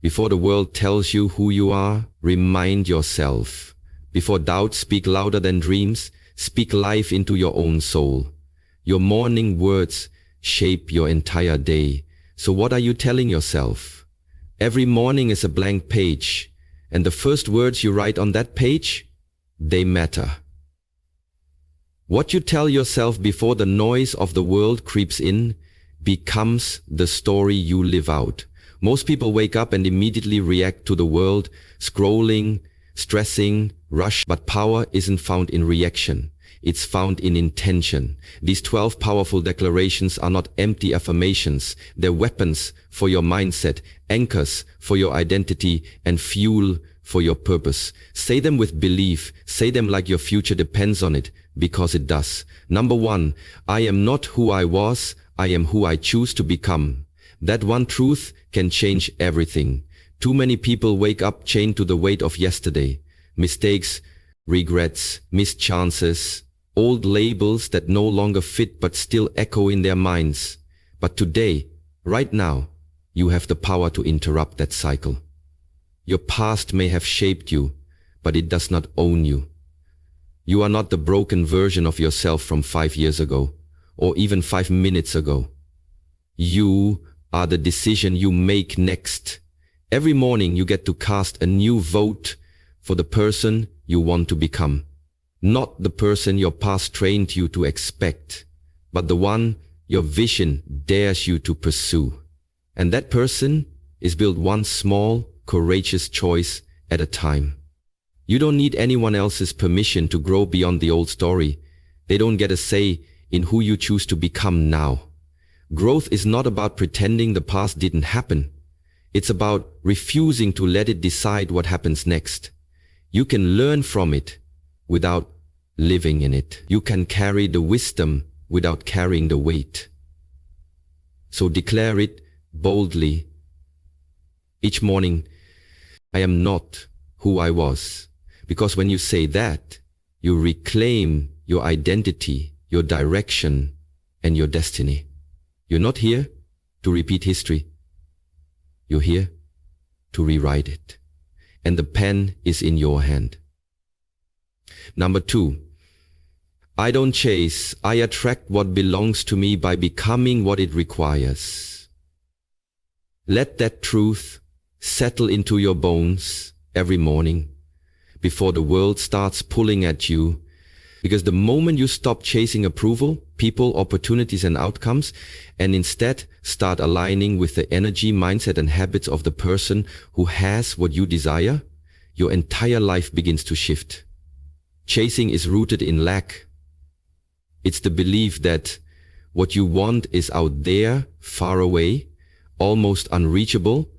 Before the world tells you who you are, remind yourself. Before doubts speak louder than dreams, speak life into your own soul. Your morning words shape your entire day. So what are you telling yourself? Every morning is a blank page, and the first words you write on that page, they matter. What you tell yourself before the noise of the world creeps in becomes the story you live out. Most people wake up and immediately react to the world, scrolling, stressing, rush, but power isn't found in reaction. It's found in intention. These 12 powerful declarations are not empty affirmations. They're weapons for your mindset, anchors for your identity, and fuel for your purpose. Say them with belief. Say them like your future depends on it, because it does. Number 1, I am not who I was. I am who I choose to become. That one truth can change everything. Too many people wake up chained to the weight of yesterday. Mistakes, regrets, missed chances, old labels that no longer fit but still echo in their minds. But today, right now, you have the power to interrupt that cycle. Your past may have shaped you, but it does not own you. You are not the broken version of yourself from 5 years ago, or even 5 minutes ago. You are the decision you make next. Every morning you get to cast a new vote for the person you want to become. Not the person your past trained you to expect, but the one your vision dares you to pursue. And that person is built one small, courageous choice at a time. You don't need anyone else's permission to grow beyond the old story. They don't get a say in who you choose to become now. Growth is not about pretending the past didn't happen. It's about refusing to let it decide what happens next. You can learn from it without living in it. You can carry the wisdom without carrying the weight. So declare it boldly. Each morning, I am not who I was. Because when you say that, you reclaim your identity, your direction, and your destiny. You're not here to repeat history. You're here to rewrite it. And the pen is in your hand. Number 2, I don't chase, I attract what belongs to me by becoming what it requires. Let that truth settle into your bones every morning before the world starts pulling at you. Because the moment you stop chasing approval, people, opportunities, and outcomes, and instead start aligning with the energy, mindset, and habits of the person who has what you desire, your entire life begins to shift. Chasing is rooted in lack. It's the belief that what you want is out there, far away, almost unreachable,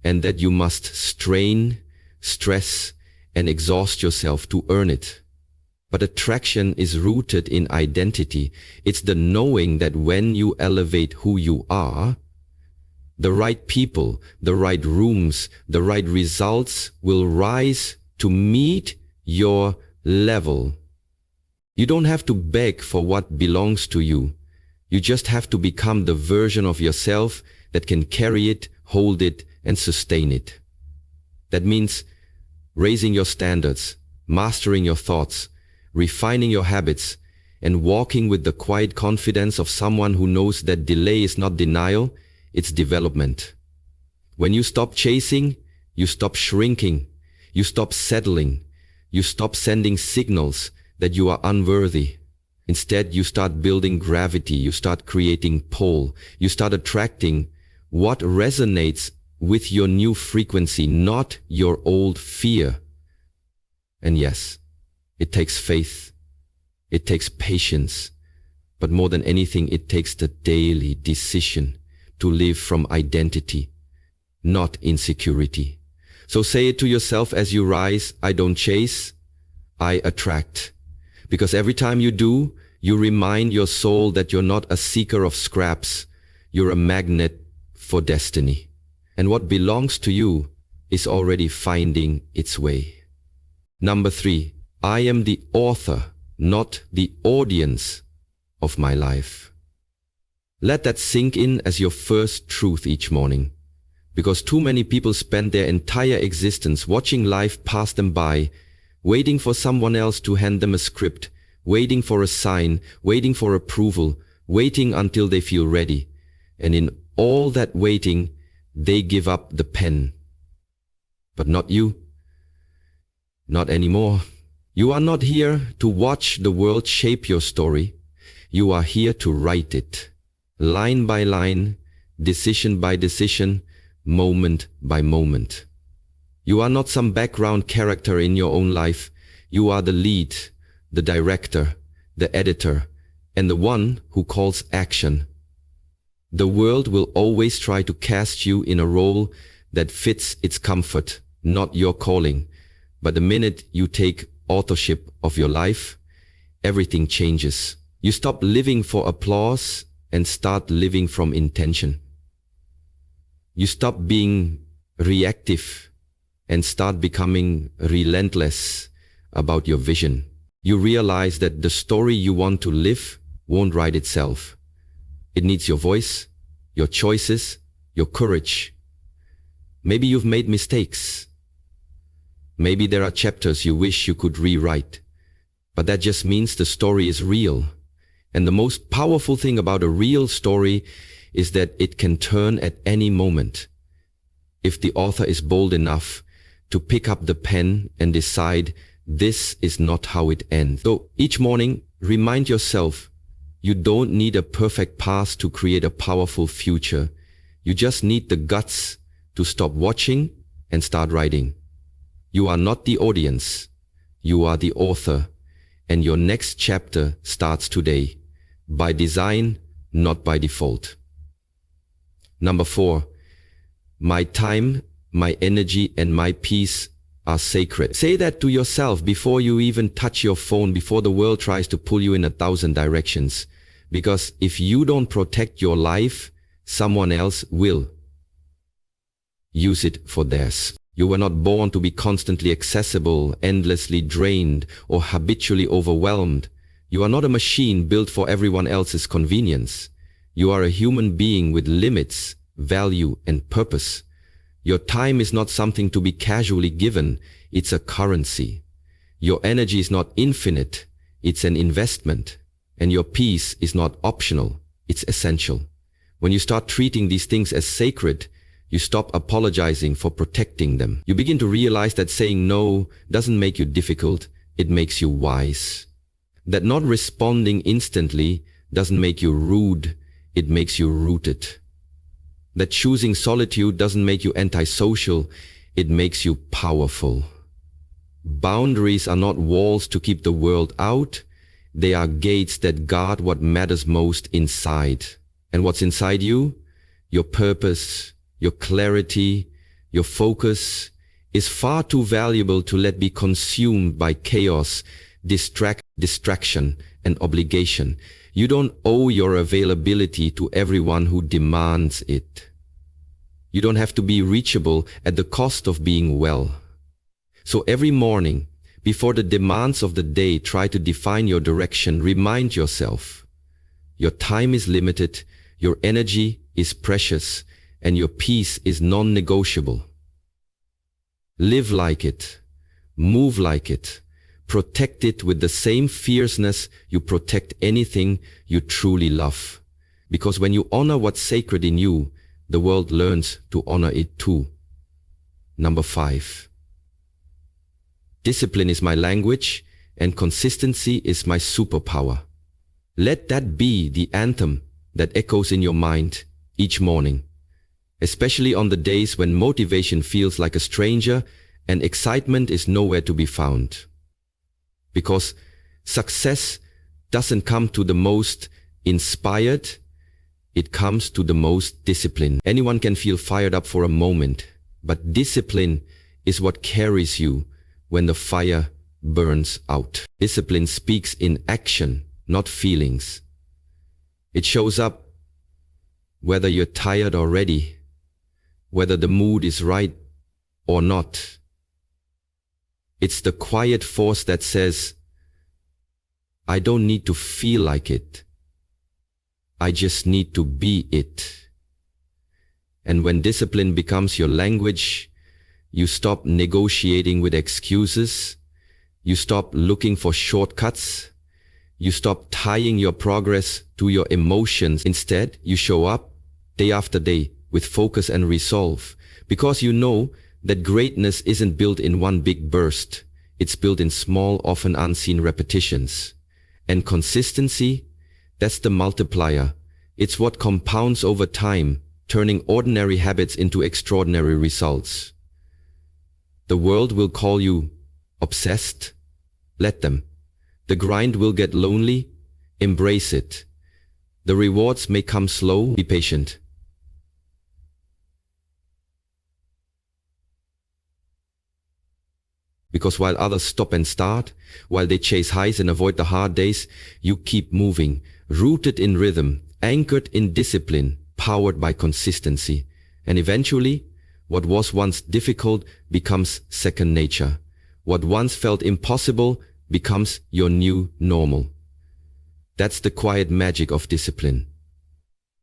and that you must strain, stress, and exhaust yourself to earn it. But attraction is rooted in identity. It's the knowing that when you elevate who you are, the right people, the right rooms, the right results will rise to meet your level. You don't have to beg for what belongs to you. You just have to become the version of yourself that can carry it, hold it, and sustain it. That means raising your standards, mastering your thoughts, refining your habits, and walking with the quiet confidence of someone who knows that delay is not denial, it's development. When you stop chasing, you stop shrinking, you stop settling, you stop sending signals that you are unworthy. Instead, you start building gravity, you start creating pull, you start attracting what resonates with your new frequency, not your old fear. And yes, it takes faith, it takes patience, but more than anything, it takes the daily decision to live from identity, not insecurity. So say it to yourself as you rise, I don't chase, I attract. Because every time you do, you remind your soul that you're not a seeker of scraps, you're a magnet for destiny. And what belongs to you is already finding its way. Number 3, I am the author, not the audience of my life. Let that sink in as your first truth each morning. Because too many people spend their entire existence watching life pass them by, waiting for someone else to hand them a script, waiting for a sign, waiting for approval, waiting until they feel ready. And in all that waiting, they give up the pen. But not you. Not anymore. You are not here to watch the world shape your story. You are here to write it. Line by line, decision by decision, moment by moment. You are not some background character in your own life. You are the lead, the director, the editor, and the one who calls action. The world will always try to cast you in a role that fits its comfort, not your calling. But the minute you take authorship of your life, everything changes. You stop living for applause and start living from intention. You stop being reactive and start becoming relentless about your vision. You realize that the story you want to live won't write itself. It needs your voice, your choices, your courage. Maybe you've made mistakes. Maybe there are chapters you wish you could rewrite. But that just means the story is real. And the most powerful thing about a real story is that it can turn at any moment. If the author is bold enough to pick up the pen and decide this is not how it ends. So each morning, remind yourself, you don't need a perfect past to create a powerful future. You just need the guts to stop watching and start writing. You are not the audience. You are the author. And your next chapter starts today. By design, not by default. Number 4, my time, my energy, and my peace are sacred. Say that to yourself before you even touch your phone, before the world tries to pull you in 1,000 directions. Because if you don't protect your life, someone else will use it for theirs. You were not born to be constantly accessible, endlessly drained, or habitually overwhelmed. You are not a machine built for everyone else's convenience. You are a human being with limits, value, and purpose. Your time is not something to be casually given, it's a currency. Your energy is not infinite, it's an investment. And your peace is not optional, it's essential. When you start treating these things as sacred, you stop apologizing for protecting them. You begin to realize that saying no doesn't make you difficult, it makes you wise. That not responding instantly doesn't make you rude, it makes you rooted. That choosing solitude doesn't make you antisocial, it makes you powerful. Boundaries are not walls to keep the world out, they are gates that guard what matters most inside. And what's inside you? Your purpose, your clarity, your focus is far too valuable to let be consumed by chaos, distraction, and obligation. You don't owe your availability to everyone who demands it. You don't have to be reachable at the cost of being well. So every morning, before the demands of the day try to define your direction, remind yourself, your time is limited, your energy is precious, and your peace is non-negotiable. Live like it, move like it, protect it with the same fierceness you protect anything you truly love. Because when you honor what's sacred in you, the world learns to honor it too. Number 5. Discipline is my language, and consistency is my superpower. Let that be the anthem that echoes in your mind each morning, especially on the days when motivation feels like a stranger and excitement is nowhere to be found. Because success doesn't come to the most inspired, it comes to the most disciplined. Anyone can feel fired up for a moment, but discipline is what carries you when the fire burns out. Discipline speaks in action, not feelings. It shows up whether you're tired or ready, whether the mood is right or not. It's the quiet force that says, I don't need to feel like it. I just need to be it. And when discipline becomes your language, you stop negotiating with excuses, you stop looking for shortcuts, you stop tying your progress to your emotions. Instead, you show up day after day with focus and resolve, because you know that greatness isn't built in one big burst. It's built in small, often unseen repetitions. And consistency, that's the multiplier. It's what compounds over time, turning ordinary habits into extraordinary results. The world will call you obsessed. Let them. The grind will get lonely. Embrace it. The rewards may come slow. Be patient. Because while others stop and start, while they chase highs and avoid the hard days, you keep moving, rooted in rhythm, anchored in discipline, powered by consistency. And eventually, what was once difficult becomes second nature. What once felt impossible becomes your new normal. That's the quiet magic of discipline.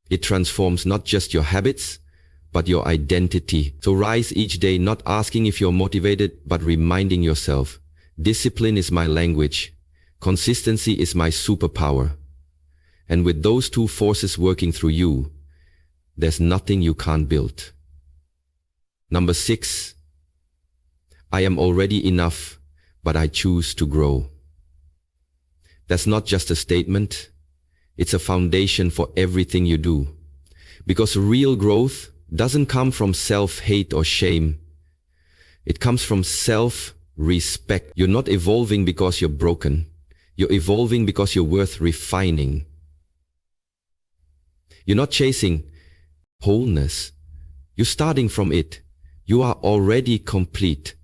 It transforms not just your habits, but your identity. So rise each day not asking if you're motivated, but reminding yourself, discipline is my language, consistency is my superpower. And with those two forces working through you, there's nothing you can't build. Number 6, I am already enough, but I choose to grow. That's not just a statement, it's a foundation for everything you do. Because real growth doesn't come from self-hate or shame. It comes from self-respect. You're not evolving because you're broken. You're evolving because you're worth refining. You're not chasing wholeness. You're starting from it. You are already complete,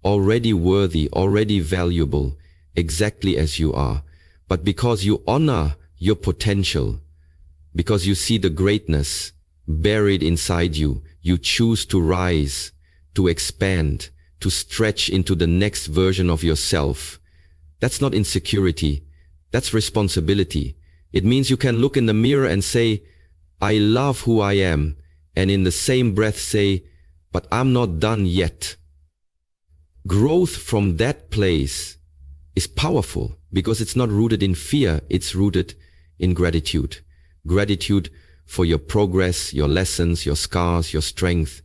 already worthy, already valuable, exactly as you are. But because you honor your potential, because you see the greatness buried inside you, you choose to rise, to expand, to stretch into the next version of yourself. That's not insecurity, that's responsibility. It means you can look in the mirror and say, I love who I am, and in the same breath say, but I'm not done yet. Growth from that place is powerful because it's not rooted in fear, it's rooted in gratitude. Gratitude for your progress, your lessons, your scars, your strength.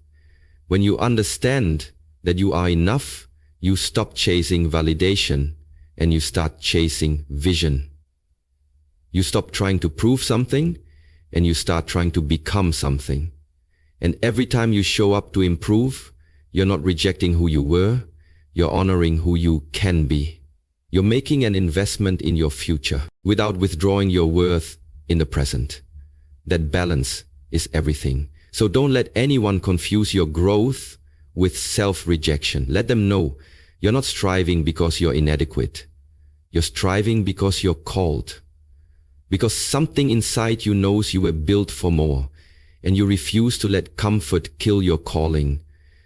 When you understand that you are enough, you stop chasing validation and you start chasing vision. You stop trying to prove something and you start trying to become something. And every time you show up to improve, you're not rejecting who you were, you're honoring who you can be. You're making an investment in your future without withdrawing your worth in the present. That balance is everything. So don't let anyone confuse your growth with self-rejection. Let them know you're not striving because you're inadequate. You're striving because you're called. Because something inside you knows you were built for more, and you refuse to let comfort kill your calling.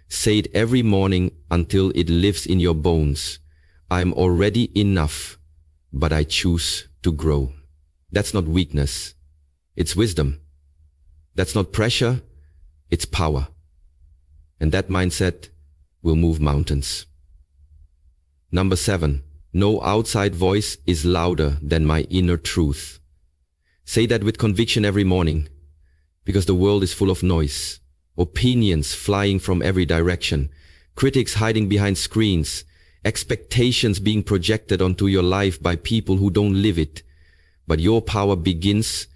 Say it every morning until it lives in your bones. I'm already enough, but I choose to grow. That's not weakness. It's wisdom. That's not pressure. It's power. And that mindset will move mountains. Number 7, no outside voice is louder than my inner truth. Say that with conviction every morning, because the world is full of noise, opinions flying from every direction, critics hiding behind screens, expectations being projected onto your life by people who don't live it. But your power begins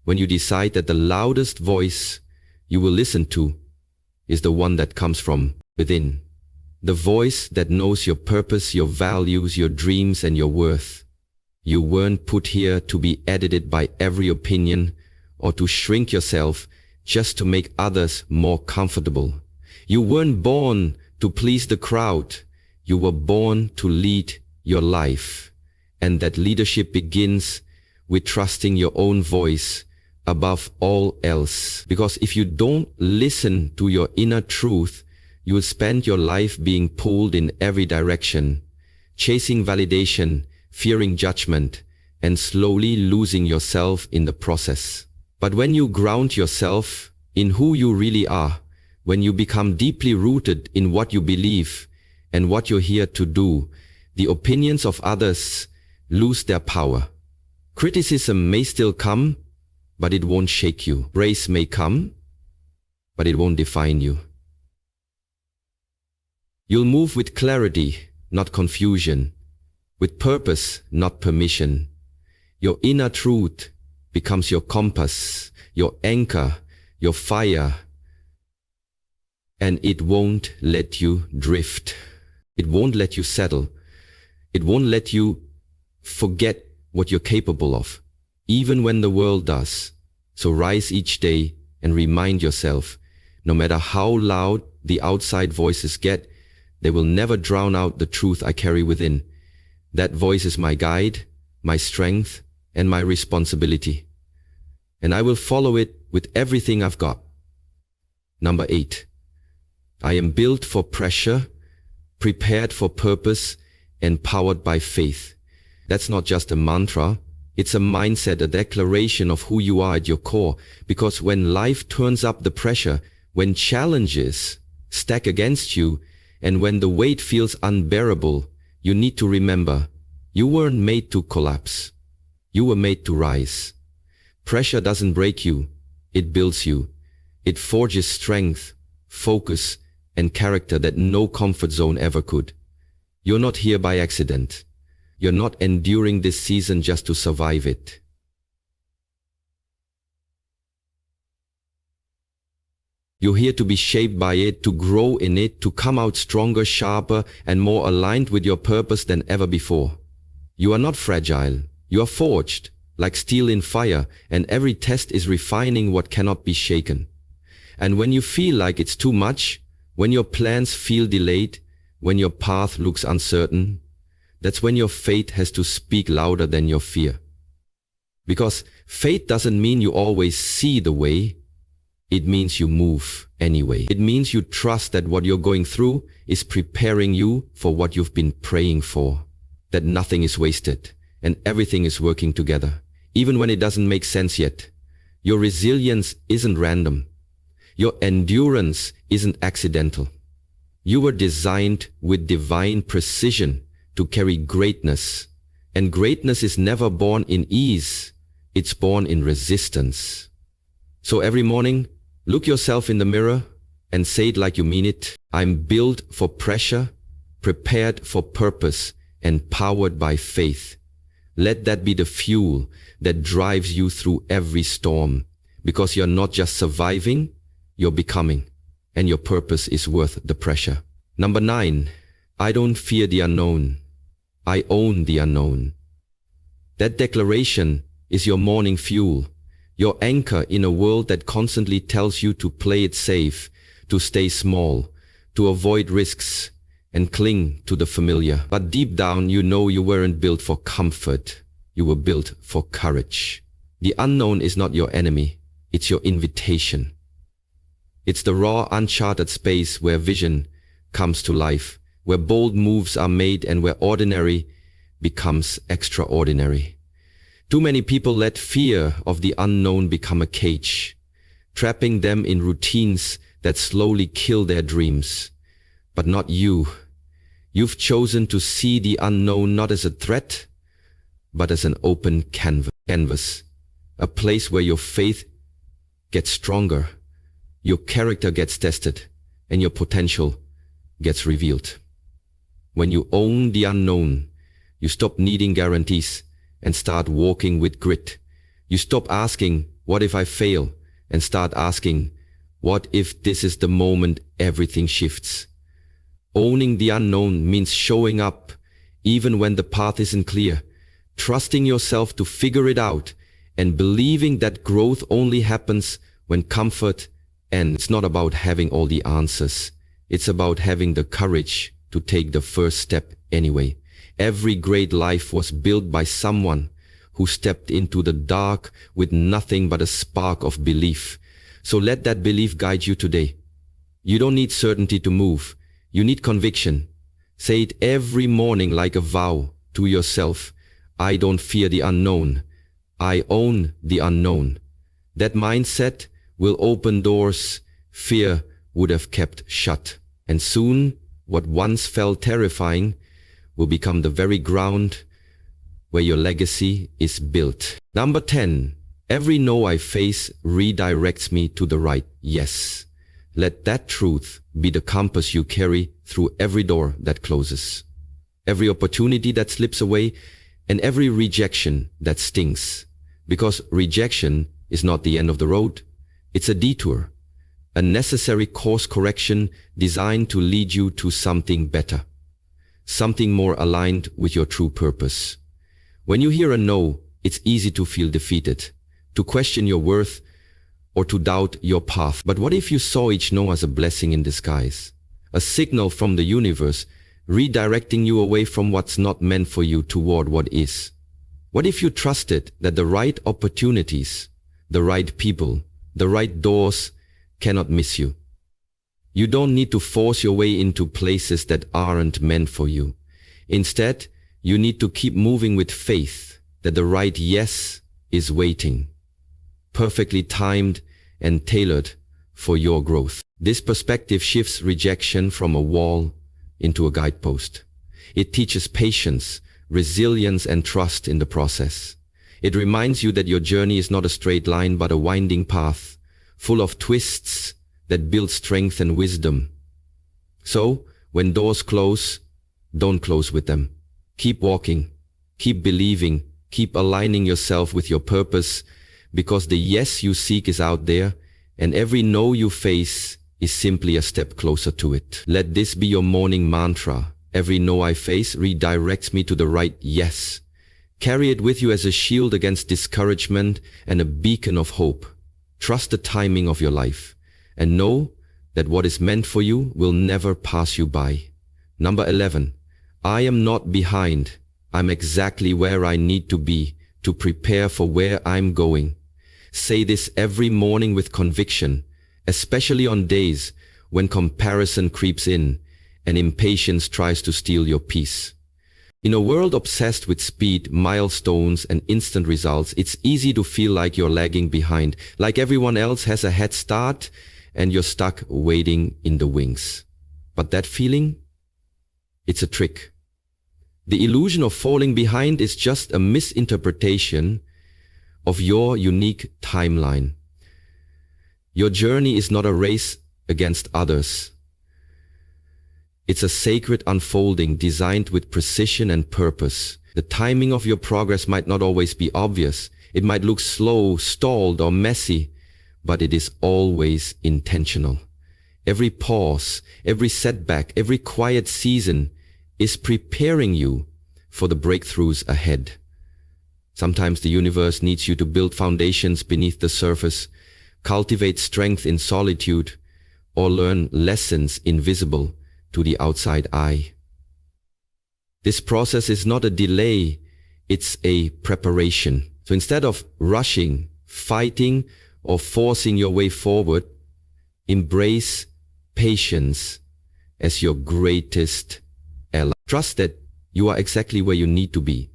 when you decide that the loudest voice you will listen to is the one that comes from within. The voice that knows your purpose, your values, your dreams, and your worth. You weren't put here to be edited by every opinion or to shrink yourself just to make others more comfortable. You weren't born to please the crowd. You were born to lead your life. And that leadership begins with trusting your own voice above all else. Because if you don't listen to your inner truth, you will spend your life being pulled in every direction, chasing validation, fearing judgment, and slowly losing yourself in the process. But when you ground yourself in who you really are, when you become deeply rooted in what you believe and what you're here to do, the opinions of others lose their power. Criticism may still come, but it won't shake you. Praise may come, but it won't define you. You'll move with clarity, not confusion, with purpose, not permission. Your inner truth becomes your compass, your anchor, your fire, and it won't let you drift. It won't let you settle. It won't let you forget what you're capable of, even when the world does. So rise each day and remind yourself, no matter how loud the outside voices get, they will never drown out the truth I carry within. That voice is my guide, my strength, and my responsibility. And I will follow it with everything I've got. Number 8. I am built for pressure, prepared for purpose, and powered by faith. That's not just a mantra, it's a mindset, a declaration of who you are at your core. Because when life turns up the pressure, when challenges stack against you, and when the weight feels unbearable, you need to remember, you weren't made to collapse. You were made to rise. Pressure doesn't break you, it builds you. It forges strength, focus, and character that no comfort zone ever could. You're not here by accident. You're not enduring this season just to survive it. You're here to be shaped by it, to grow in it, to come out stronger, sharper, and more aligned with your purpose than ever before. You are not fragile. You are forged, like steel in fire, and every test is refining what cannot be shaken. And when you feel like it's too much, when your plans feel delayed, when your path looks uncertain, that's when your faith has to speak louder than your fear. Because faith doesn't mean you always see the way, it means you move anyway. It means you trust that what you're going through is preparing you for what you've been praying for, that nothing is wasted and everything is working together, even when it doesn't make sense yet. Your resilience isn't random. Your endurance isn't accidental. You were designed with divine precision to carry greatness. And greatness is never born in ease. It's born in resistance. So every morning, look yourself in the mirror and say it like you mean it. I'm built for pressure, prepared for purpose, and powered by faith. Let that be the fuel that drives you through every storm. Because you're not just surviving, you're becoming. And your purpose is worth the pressure. Number 9, I don't fear the unknown. I own the unknown. That declaration is your morning fuel, your anchor in a world that constantly tells you to play it safe, to stay small, to avoid risks, and cling to the familiar. But deep down, you know you weren't built for comfort. You were built for courage. The unknown is not your enemy. It's your invitation. It's the raw, uncharted space where vision comes to life, where bold moves are made and where ordinary becomes extraordinary. Too many people let fear of the unknown become a cage, trapping them in routines that slowly kill their dreams. But not you. You've chosen to see the unknown not as a threat, but as an open canvas, a place where your faith gets stronger, your character gets tested, and your potential gets revealed. When you own the unknown, you stop needing guarantees and start walking with grit. You stop asking, what if I fail? And start asking, what if this is the moment everything shifts? Owning the unknown means showing up even when the path isn't clear, trusting yourself to figure it out, and believing that growth only happens when comfort ends. It's not about having all the answers. It's about having the courage to take the first step anyway. Every great life was built by someone who stepped into the dark with nothing but a spark of belief. So let that belief guide you today. You don't need certainty to move. You need conviction. Say it every morning like a vow to yourself. I don't fear the unknown. I own the unknown. That mindset will open doors fear would have kept shut. And soon, what once felt terrifying will become the very ground where your legacy is built. Number 10. Every no I face redirects me to the right yes. Let that truth be the compass you carry through every door that closes, every opportunity that slips away, and every rejection that stings. Because rejection is not the end of the road. It's a detour, a necessary course correction designed to lead you to something better, something more aligned with your true purpose. When you hear a no, it's easy to feel defeated, to question your worth, or to doubt your path. But what if you saw each no as a blessing in disguise? A signal from the universe redirecting you away from what's not meant for you toward what is. What if you trusted that the right opportunities, the right people, the right doors cannot miss you? You don't need to force your way into places that aren't meant for you. Instead, you need to keep moving with faith that the right yes is waiting, perfectly timed and tailored for your growth. This perspective shifts rejection from a wall into a guidepost. It teaches patience, resilience, and trust in the process. It reminds you that your journey is not a straight line but a winding path, full of twists that build strength and wisdom. So, when doors close, don't close with them. Keep walking, keep believing, keep aligning yourself with your purpose, because the yes you seek is out there, and every no you face is simply a step closer to it. Let this be your morning mantra. Every no I face redirects me to the right yes. Carry it with you as a shield against discouragement and a beacon of hope. Trust the timing of your life, and know that what is meant for you will never pass you by. Number 11. I am not behind. I'm exactly where I need to be to prepare for where I'm going. Say this every morning with conviction, especially on days when comparison creeps in and impatience tries to steal your peace. In a world obsessed with speed, milestones, and instant results, it's easy to feel like you're lagging behind, like everyone else has a head start and you're stuck waiting in the wings. But that feeling? It's a trick. The illusion of falling behind is just a misinterpretation of your unique timeline. Your journey is not a race against others. It's a sacred unfolding designed with precision and purpose. The timing of your progress might not always be obvious. It might look slow, stalled, or messy, but it is always intentional. Every pause, every setback, every quiet season is preparing you for the breakthroughs ahead. Sometimes the universe needs you to build foundations beneath the surface, cultivate strength in solitude, or learn lessons invisible to the outside eye. This process is not a delay, it's a preparation. So instead of rushing, fighting, or forcing your way forward, embrace patience as your greatest ally. Trust that you are exactly where you need to be,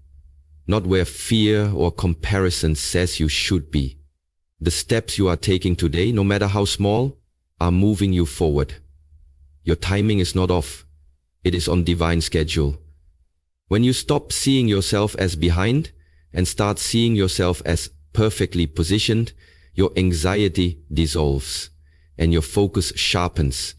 not where fear or comparison says you should be. The steps you are taking today, no matter how small, are moving you forward. Your timing is not off. It is on divine schedule. When you stop seeing yourself as behind and start seeing yourself as perfectly positioned, your anxiety dissolves and your focus sharpens.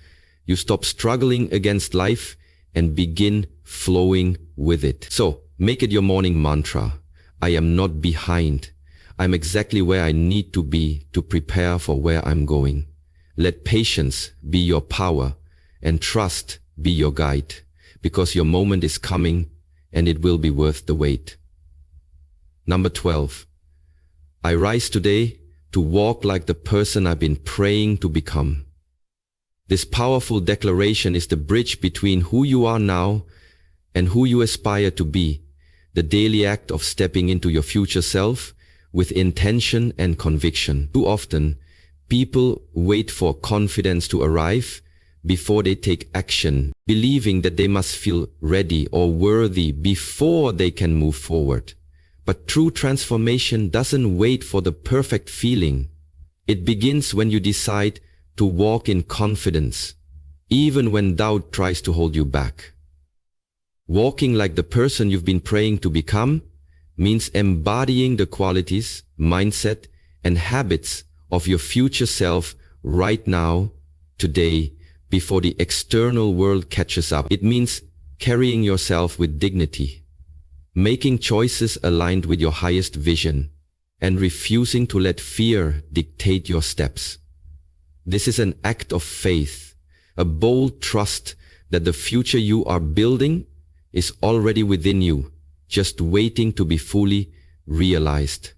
You stop struggling against life and begin flowing with it. So, make it your morning mantra. I am not behind. I'm exactly where I need to be to prepare for where I'm going. Let patience be your power and trust be your guide, because your moment is coming and it will be worth the wait. Number 12. I rise today to walk like the person I've been praying to become. This powerful declaration is the bridge between who you are now and who you aspire to be, the daily act of stepping into your future self with intention and conviction. Too often, people wait for confidence to arrive before they take action, believing that they must feel ready or worthy before they can move forward. But true transformation doesn't wait for the perfect feeling. It begins when you decide to walk in confidence, even when doubt tries to hold you back. Walking like the person you've been praying to become means embodying the qualities, mindset, and habits of your future self right now, today, before the external world catches up. It means carrying yourself with dignity, making choices aligned with your highest vision, and refusing to let fear dictate your steps. This is an act of faith, a bold trust that the future you are building is already within you, just waiting to be fully realized.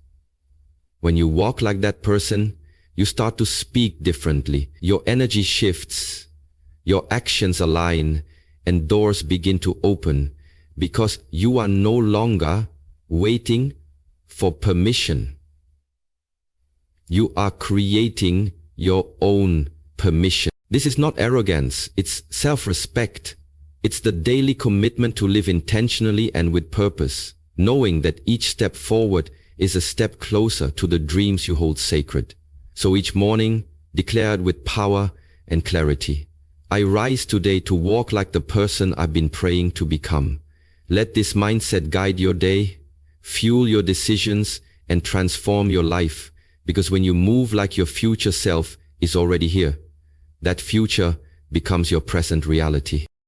When you walk like that person, you start to speak differently. Your energy shifts, your actions align, and doors begin to open because you are no longer waiting for permission. You are creating your own permission. This is not arrogance, it's self-respect. It's the daily commitment to live intentionally and with purpose, knowing that each step forward is a step closer to the dreams you hold sacred. So each morning, declare it with power and clarity. I rise today to walk like the person I've been praying to become. Let this mindset guide your day, fuel your decisions, and transform your life. Because when you move like your future self is already here, that future becomes your present reality.